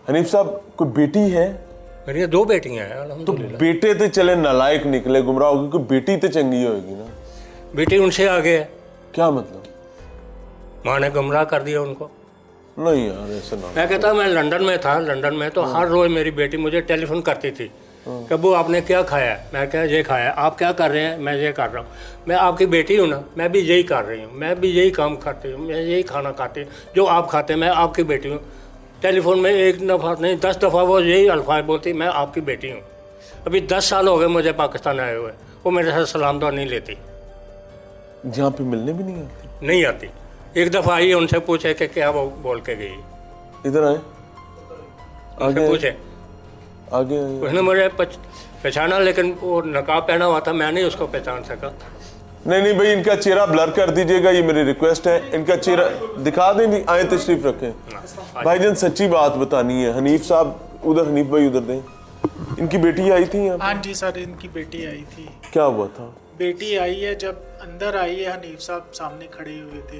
हनीफ साहब कोई बेटी है? मेरी 2 बेटियां हैं तो अल्हम्दुलिल्लाह। बेटे ते चले नालायक निकले, गुमराह होगी, कोई बेटी तो चंगी होगी ना? बेटी उनसे आगे है, क्या मतलब? माँ ने गुमराह कर दिया उनको। नहीं यार ऐसा ना। मैं कहता मैं लंदन में था, लंदन में तो हर रोज़ मेरी बेटी मुझे टेलीफोन करती थी कि अब्बू आपने क्या खाया है? मैं क्या ये खाया है। आप क्या कर रहे हैं? मैं ये कर रहा हूँ। मैं आपकी बेटी हूँ ना, मैं भी यही कर रही हूँ, मैं भी यही काम करती हूँ, मैं यही खाना खाती हूँ जो आप खाते हैं, मैं आपकी बेटी हूँ। टेलीफोन में 1 दफ़ा नहीं 10 दफ़ा वो यही अल्फाज बोलती, मैं आपकी बेटी हूँ। अभी 10 साल हो गए मुझे पाकिस्तान आए हुए, वो मेरे साथ सलाम दुआ नहीं लेती, जहाँ पे मिलने भी नहीं आती? नहीं आती। 1 दफ़ा आई, उनसे पूछे कि क्या वो बोल के गई, इधर आए, उनसे पूछे, आगे आए। उसने मुझे पहचाना, लेकिन वो नकाब पहना हुआ था, मैं नहीं उसको पहचान सका। नहीं नहीं भाई, इनका चेहरा ब्लर कर दीजिएगा, ये मेरी रिक्वेस्ट है। इनका चेहरा दिखा दें, नहीं आए तशरीफ रखें। भाईजान सच्ची बात बतानी है। हनीफ साहब उधर, हनीफ भाई उधर दें। इनकी बेटी आई थी यहाँ? हाँ जी सर, इनकी बेटी आई थी। क्या हुआ था? बेटी आई है, जब अंदर आई है हनीफ साहब सामने खड़े हुए थे।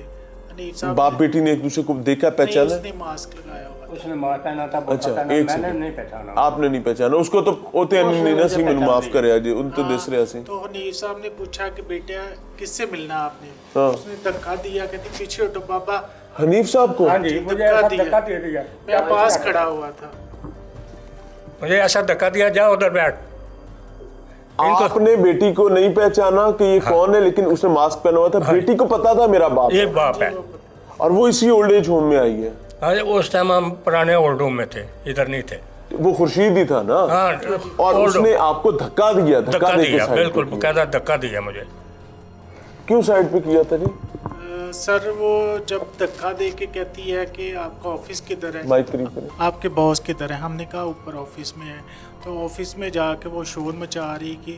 हनीफ साहब बाप बेटी ने एक दूसरे को देखा, नहीं, पहचाना? उसने मास्क लगाया हुआ था। उसने मार पहना था, अच्छा, पहना, एक मैंने सेकंड। नहीं पहचाना। आपने नहीं पहचाना उसको? तो होते नहीं ना सी, मैंने माफ करे जी, उन तो दिस रहा सी। तो हनीफ साहब ने पूछा कि बेटा किससे मिलना आपने? हाँ। उसने धक्का दिया, कहती पीछे हटो पापा। हनीफ साहब को? हाँ जी, मुझे धक्का ऐसा दिया। धक्का दे दिया, मैं पास खड़ा हुआ था। मुझे ऐसा धक्का दिया, जाओ उधर बैठ। आपने बेटी को नहीं पहचाना कि ये कौन है, लेकिन उसने मास्क पहना हुआ था। बेटी को पता था मेरा बाप ये है, बाप है। और वो इसी ओल्ड एज होम में आई है। हाँ, उस टाइम हम पुराने ओल्ड होम में थे, इधर नहीं थे। वो खुर्शीद ही था ना? हाँ, और old उसने home। आपको धक्का दिया? धक्का देके दिया, साइड पे बिल्कुल किया। बकायदा धक्का दिया मुझे। क्यों साइड पे किया था जी? सर वो जब धक्का दे के कहती है कि आपका ऑफिस किधर है, माइक करीब करें। आपके बॉस किधर है? हमने कहा ऊपर ऑफिस में है। तो ऑफिस में जाके वो शोर मचा रही कि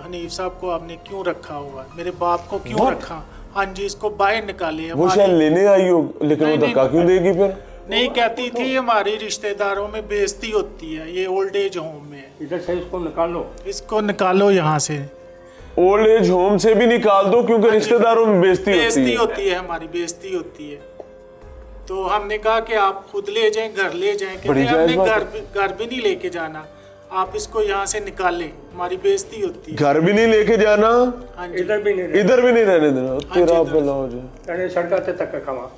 हनीफ साहब को आपने क्यों रखा हुआ, मेरे बाप को क्यों What? रखा? हाँ जी, इसको बाहर निकाले। वो शायद लेने आई हो, लेकिन वो नहीं, धक्का नहीं। क्यों देगी फिर? नहीं, कहती थी हमारी रिश्तेदारों में बेइज्जती होती है, ये ओल्ड एज होम में है, इधर से इसको निकाल लो। इसको निकालो यहाँ से। ओल्ड एज होम से भी निकाल दो, क्योंकि रिश्तेदारों में बेइज्जती होती बेइज्जती है। होती है, हमारी बेइज्जती होती है। तो हमने कहा कि आप खुद ले जाएं, घर ले जाएं। कहते बड़ी हैं, हमने जायज़ बात घर भी नहीं लेके जाना, आप इसको यहाँ से निकालें, हमारी बेइज्जती होती है। घर भी नहीं लेके जाना, हाँ जी, इधर भी नहीं, इधर भी नहीं रहने देना। तेरा इधर। भला हो जाए। अरे सड़का ते तक खावा,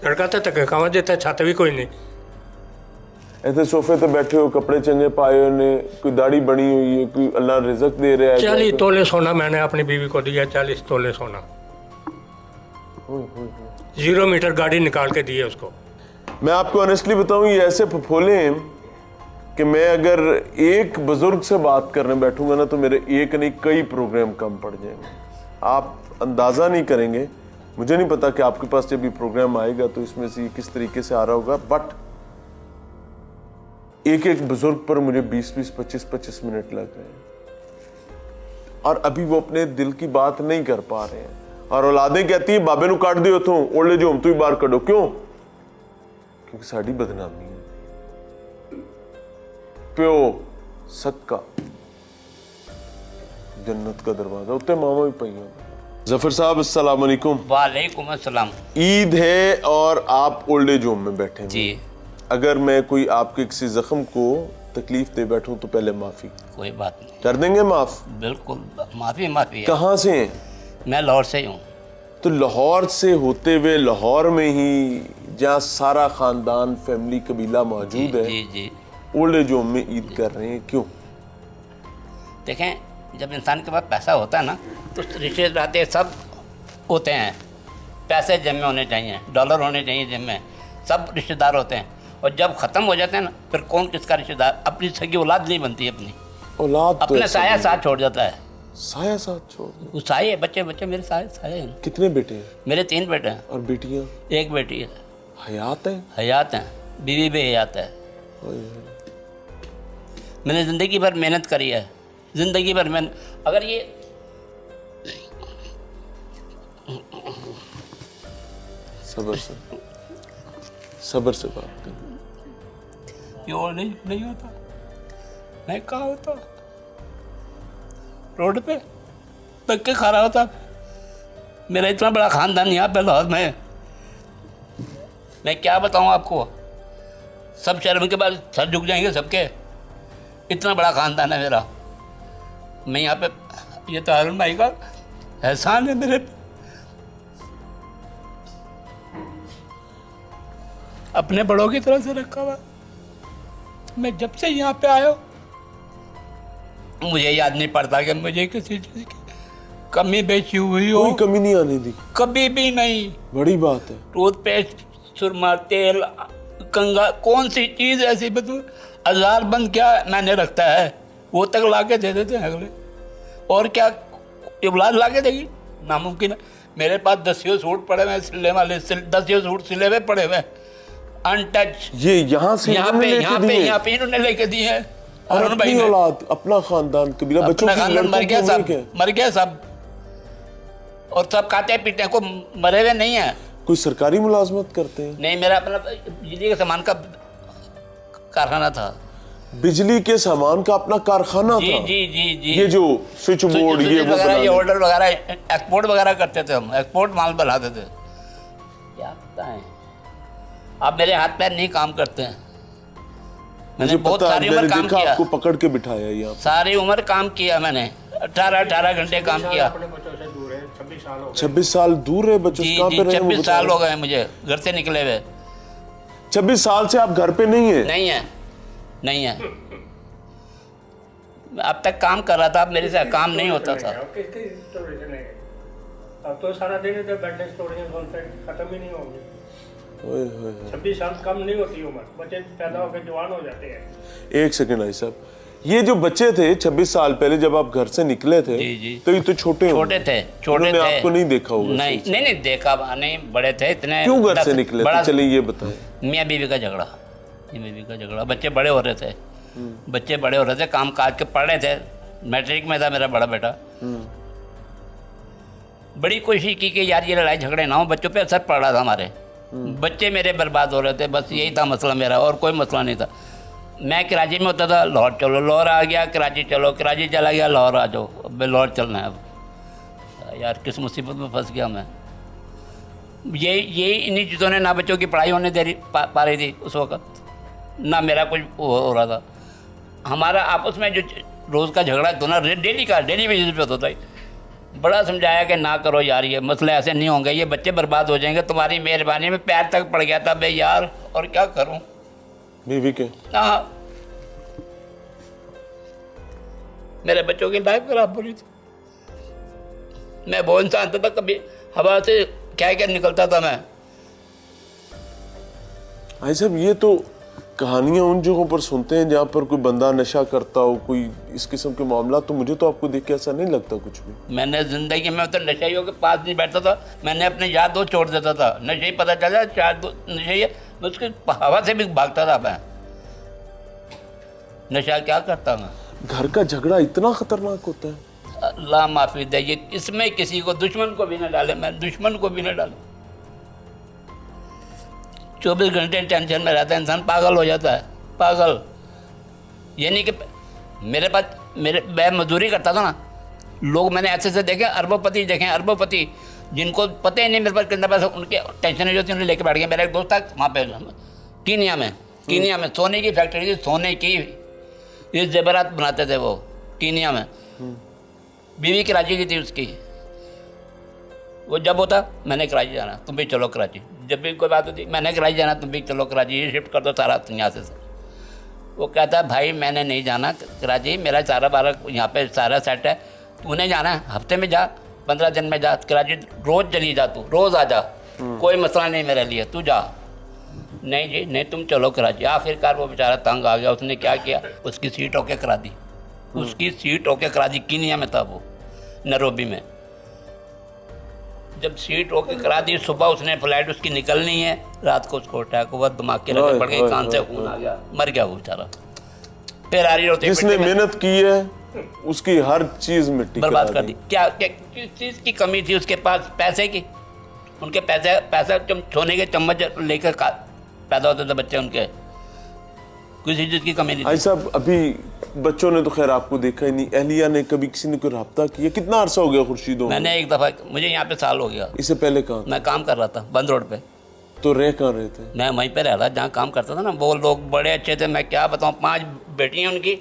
सड़का ते तक खावा देता छाते भी कोई नहीं। ऐसे सोफे पे बैठे हो, कपड़े चंगे पाए हो ने, कोई दाढ़ी बनी हुई है, कोई अल्लाह रिज़्क दे रहा है। 40 तोले सोना मैंने अपनी बीवी को दिया, 40 तोले सोना। 0 मीटर गाड़ी निकाल के दी है उसको। मैं आपको ऑनेस्टली बताऊं, ये ऐसे फफोले हैं कि मैं अगर एक बुजुर्ग से बात करने बैठूंगा ना, तो मेरे एक नहीं कई प्रोग्राम कम पड़ जाएंगे। आप अंदाज़ा नहीं करेंगे। मुझे नहीं पता कि आपके पास जब ये प्रोग्राम आएगा तो इसमें से ये किस तरीके से आ रहा होगा, बट एक एक बुजुर्ग पर मुझे 20-20, 25-25 मिनट लग रहे हैं, और अभी वो अपने दिल की बात नहीं कर पा रहे हैं। और औलादें कहती है बाबे नु काट दियो तू, ओल्ड एज होम तू ही बाहर कढो। क्यों? क्योंकि साड़ी बदनामी है। प्यो सक्का जन्नत का दरवाजा उत्ते मामा भी पई। जफर साहब अस्सलाम वालेकुम। वालेकुम अस्सलाम। ईद है और आप ओल्ड एज होम में बैठे हैं। जी, अगर मैं कोई आपके किसी जख्म को तकलीफ दे बैठूं तो पहले माफी कोई बात नहीं, कर देंगे? माफ? बिल्कुल माफ़ी है। कहाँ से हैं? मैं लाहौर से ही हूँ। तो लाहौर से होते हुए लाहौर में ही जहाँ सारा खानदान फैमिली कबीला जी मौजूद है, जी जी। ओल्ड एज होम में ईद कर रहे हैं, क्यों? देखें, जब इंसान के पास पैसा होता है ना, तो रिश्तेदार सब होते हैं। पैसे जेब में होने चाहिए, डॉलर होने चाहिए जेब में, सब रिश्तेदार होते हैं। और जब ख़त्म हो जाते हैं ना, फिर कौन किसका रिश्तेदार? अपनी सगी औलाद नहीं बनती अपनी, औलाद तो अपने ऐसा साया नहीं। साथ छोड़ जाता है। साया साथ छोड़ दो। वो साये बच्चे मेरे साये हैं। कितने बेटे हैं मेरे 3 बेटे हैं, और बेटियां? एक बेटी है, हयात है? हयात हैं, बीवी भी हयात है। ओए, मैंने ज़िंदगी भर मेहनत करी है, ज़िंदगी भर मैंने, अगर ये सब्र से बात करें। ये और नहीं होता, मैं कहाँ होता, रोड पे धक्के खा रहा होता। मेरा इतना बड़ा ख़ानदान यहाँ पे लाहौर में, मैं क्या बताऊँ आपको। सब शर्म के बाद सर झुक जाएंगे सबके। इतना बड़ा खानदान है मेरा। मैं यहाँ पे, ये तो हारून भाई का एहसान है मेरे पे। अपने बड़ों की तरह से रखा हुआ। मैं जब से यहाँ पे आया हूँ मुझे याद नहीं पड़ता कि मुझे किसी चीज़ की कमी बेची हुई हो। कोई कमी नहीं आने दी, कभी भी नहीं। बड़ी बात है। टूथपेस्ट, सुरमा, तेल, कंगा, कौन सी चीज़ ऐसी बता, 1000 बंद क्या मैंने रखता है वो तक ला के दे देते हैं अगले। और क्या औलाद ला के देगी? नामुमकिन है। मेरे पास 10 सूट पड़े हुए सिलने वाले, 10 सूट सिले हुए पड़े हुए अनटच। ये यहाँ से यहाँ पे इन्होंने लेके दिए हैं। और हारून भाई अपनी ने। औलाद, अपना खानदान, कबीला, बच्चों अपना की खानदान लड़कों मर गया की सब, उम्र क्या? मर गया सब। और सब खाते पीते हैं, कोई मरे हुए नहीं है। कोई सरकारी मुलाजमत करते हैं? नहीं, मेरा अपना बिजली के सामान का कारखाना था। बिजली के सामान का अपना कारखाना जी था? जी जी जी। ये जो स्विच बोर्ड, ये वो वगैरह, ये बनाने- ऑर्डर वगैरह, एक्सपोर्ट वगैरह करते थे हम, एक्सपोर्ट माल बनाते थे। क्या बताएं, अब मेरे हाथ पैर नहीं काम करते हैं। मैंने मुझे बहुत पता है, सारी उम्र मैंने काम देखा किया, आपको पकड़ के बिठाया यहाँ। सारी उम्र काम किया मैंने, 18 घंटे काम किया। अपने बच्चों से दूर है, 26 साल हो गए। 26 साल दूर है बच्चों से? जी कहाँ जी, पे रहे? 26 साल हो गए मुझे घर से निकले हुए। 26 साल से आप घर पे नहीं है? नहीं है, नहीं है। अब तक काम कर रहा था, अब मेरे से काम नहीं होता था। अब किसकी स्टोरी से नहीं है? अब तो सारा दिन इधर बैठे स्टोरियाँ सुनते खत्म ही नहीं होंगी। ओए होए होए। 26 साल कम नहीं होती उम्र, बच्चे पैदा होकर जवान हो जाते हैं। एक सेकंड भाई साहब, ये जो बच्चे थे 26 साल पहले जब आप घर से निकले थे, जी, जी। तो ये तो छोटे छोटे थे, छोटे उन्होंने थे। आपको नहीं देखा होगा? नहीं नहीं नहीं, देखा नहीं, बड़े थे इतने। क्यों घर से 10 निकले बड़ा, थे? चलिए ये बताएं। मियाँ बीवी का झगड़ा, मियाँ बीवी का झगड़ा। बच्चे बड़े हो रहे थे, बच्चे बड़े हो रहे थे, काम काज के पढ़ रहे थे। मैट्रिक में था मेरा बड़ा बेटा। बड़ी कोशिश की कि यार ये लड़ाई झगड़े ना हो, बच्चों पे असर पड़ रहा था हमारे। बच्चे मेरे बर्बाद हो रहे थे, बस यही था मसला मेरा, और कोई मसला नहीं था। मैं कराची में होता था, लाहौर चलो, लाहौर आ गया, कराची चलो, कराची चला गया, लाहौर आ जाओ, अब लाहौर चलना है। अब यार किस मुसीबत में फंस गया मैं। ये इन्हीं चीज़ों ने ना बच्चों की पढ़ाई होने दे रही पा रही थी उस वक्त, ना मेरा कुछ हो रहा था। हमारा आपस में जो रोज़ का झगड़ा तो ना डेली बेसिस पे होता था। बड़ा समझाया कि ना करो यार, ये मसले ऐसे नहीं होंगे, ये बच्चे बर्बाद हो जाएंगे, तुम्हारी मेहरबानी में पैर तक पड़ गया था बे यार, और क्या करूं। बीवी के? हाँ, मेरे बच्चों की लाइफ खराब हो रही थी। मैं वो इंसान था, कभी हवा से क्या क्या निकलता था मैं। भाई साहब, ये तो कहानियां उन जगहों पर सुनते हैं जहाँ पर कोई बंदा नशा करता हो, कोई इस किस्म के मामला, तो मुझे तो आपको देख के ऐसा नहीं लगता कुछ भी। मैंने ज़िंदगी में तो नशेइयों के पास नहीं बैठता था, मैंने अपने यार दोस्त छोड़ देता था। नशे पता चला चार नशे, मैं उसकी हवा से भी भागता था। मैं नशा क्या करता मैं। घर का झगड़ा इतना खतरनाक होता है? अल्लाह माफ़ी दे, ये इसमें किसी को, दुश्मन को भी न डाले, मैं दुश्मन को भी न डालूं। 24 घंटे टेंशन में रहता है इंसान, पागल हो जाता है, पागल। ये नहीं कि मेरे पास, मैं मजदूरी करता था ना, लोग मैंने ऐसे से देखे, अरबोपति देखे, अरबोपति जिनको पता ही नहीं मेरे पास कितना पैसा, उनके टेंशन नहीं होती, उन्हें लेके बैठ गए। मेरा एक दोस्त था वहाँ पे कीनिया में सोने की फैक्ट्री थी, सोने की, ये जेवरात बनाते थे वो कीनिया में। बीवी कराची की थी उसकी। वो जब होता मैंने कराची जाना, तुम भी चलो कराची। जब भी कोई बात होती, मैंने कराची जाना, तुम भी चलो कराची, ये शिफ्ट कर दो सारा यहाँ से। वो कहता भाई मैंने नहीं जाना कराची, मेरा सारा बारह यहाँ पे सारा सेट है, तूने जाना है हफ्ते में जा, 15 दिन में जा कराची, रोज़ चली जा, तू रोज़ आ जा, कोई मसला नहीं मेरे लिए, तू जा। नहीं जी नहीं, तुम चलो कराची। आखिरकार वो बेचारा तंग आ गया। उसने क्या किया, उसकी सीट ओके करा दी, उसकी सीट ओके करा दी। कीनिया में था वो, नैरोबी में। जब सीट ओके करा दी, सुबह उसने फ्लाइट उसकी निकलनी है, रात को उसको अटैक हुआ, दिमाग के लगे पड़ गई, कान से खून आ गया, मर गया वो बेचारा। फिर आ रही होती, जिसने मेहनत की है उसकी हर चीज मिट्टी बर्बाद कर दी। क्या किस चीज़ की कमी थी उसके पास? पैसे की। उनके पैसा सोने के चम्मच लेकर पैदा होते थे बच्चे उनके, किसी चीज़ की कमी नहीं भाई थी। साहब, अभी बच्चों ने तो खैर आपको देखा ही नहीं, अहलिया ने कभी किसी ने कोई रब्ता किया? कितना अरसा हो गया खुर्शीद? मैंने एक दफ़ा, मुझे यहाँ पे साल हो गया, इससे पहले कहाँ? मैं काम कर रहा था बंद रोड पे, तो रह कहाँ रहे थे? मैं वहीं पे रह रहा जहाँ काम करता था ना। वो लोग बड़े अच्छे थे, मैं क्या बताऊँ, 5 बेटी हैं उनकी।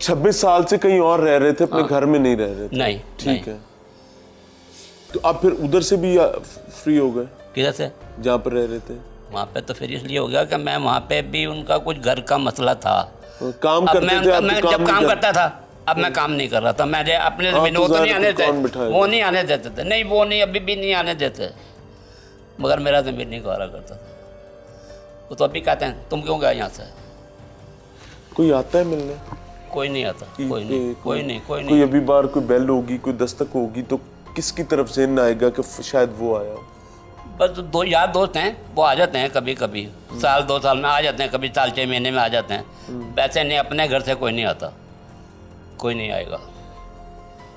26 साल से कहीं और रह रहे थे, अपने घर में नहीं रह रहे थे? नहीं। ठीक है। तो आप फिर उधर से भी फ्री हो गए किधर से? जहाँ पर रह रहे थे? वहाँ पे तो फिर इसलिए हो गया कि मैं वहाँ पे भी उनका कुछ घर का मसला था। काम अब करते मैं थे आप? मैं तो जब नहीं काम कर- करता था, अब मैं काम नहीं कर रहा था। मैं अपने हाँ, ज़मीन तो वो तो नहीं ज़ाहिर आने है, कौन देते, बिठाएगा? वो नहीं आने देते थे। नहीं, वो नहीं, अभी भी नहीं आने देते, मगर मेरा ज़मीन नहीं गवारा करता था। वो तो अभी कहते हैं तुम क्यों गए यहाँ से? कोई आता है मिलने? कोई नहीं आता, कोई नहीं, कोई नहीं, कोई कोई नहीं। अभी बार कोई बेल होगी, कोई दस्तक होगी तो किसकी तरफ से इन आएगा कि शायद वो आया हो? बस 2 यार दोस्त हैं, वो आ जाते हैं कभी कभी, साल 2 साल में आ जाते हैं, कभी साल 6 महीने में आ जाते हैं। वैसे नहीं, अपने घर से कोई नहीं आता, कोई नहीं आएगा।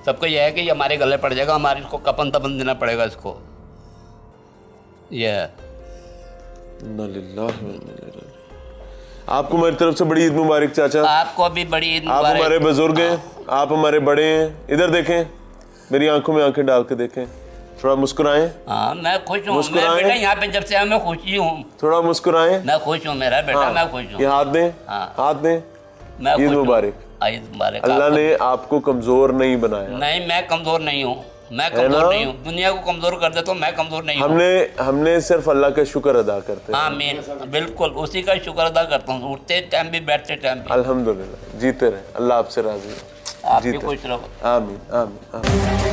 सबको यह है कि ये हमारे गले पड़ जाएगा, हमारे इसको कपन तपन देना पड़ेगा इसको, ये है। इन्ना लिल्लाह व इन्ना इलैहि राजिऊन। आपको मेरी तरफ से बड़ी ईद मुबारक चाचा। आपको भी बड़ी ईद आप मुबारक। हमारे बुजुर्ग हैं, आप हमारे बड़े हैं। इधर देखें, मेरी आंखों में आंखें डाल के देखें, थोड़ा मुस्कुराएं। हाँ, मैं खुश हूँ। मैं मुस्कुराएं। बेटा यहाँ पे जब से आया मैं खुशी हूँ, थोड़ा मुस्कुराएं। मैं खुश हूँ मेरा बेटा, हाँ, मैं खुश हूँ। ये हाथ दें, हाँ। हाथ दें। मैं ईद खुश हूँ। मुबारक। ईद मुबारक। अल्लाह आपको। ने आपको कमजोर नहीं बनाया। नहीं, मैं कमज़ोर नहीं हूँ, मैं है कमज़ोर ना? नहीं हूँ। दुनिया को कमज़ोर कर दे तो मैं कमज़ोर नहीं हूँ। हमने सिर्फ अल्लाह का शुक्र अदा करते हैं। आमीन, बिल्कुल उसी का शुक्र अदा करता हूँ, उठते टाइम भी बैठते टाइम भी। अल्हम्दुलिल्लाह, जीते रहे, अल्लाह आपसे राजी है। आप भी जीते खुश रहो। आमीन आमीन आमीन।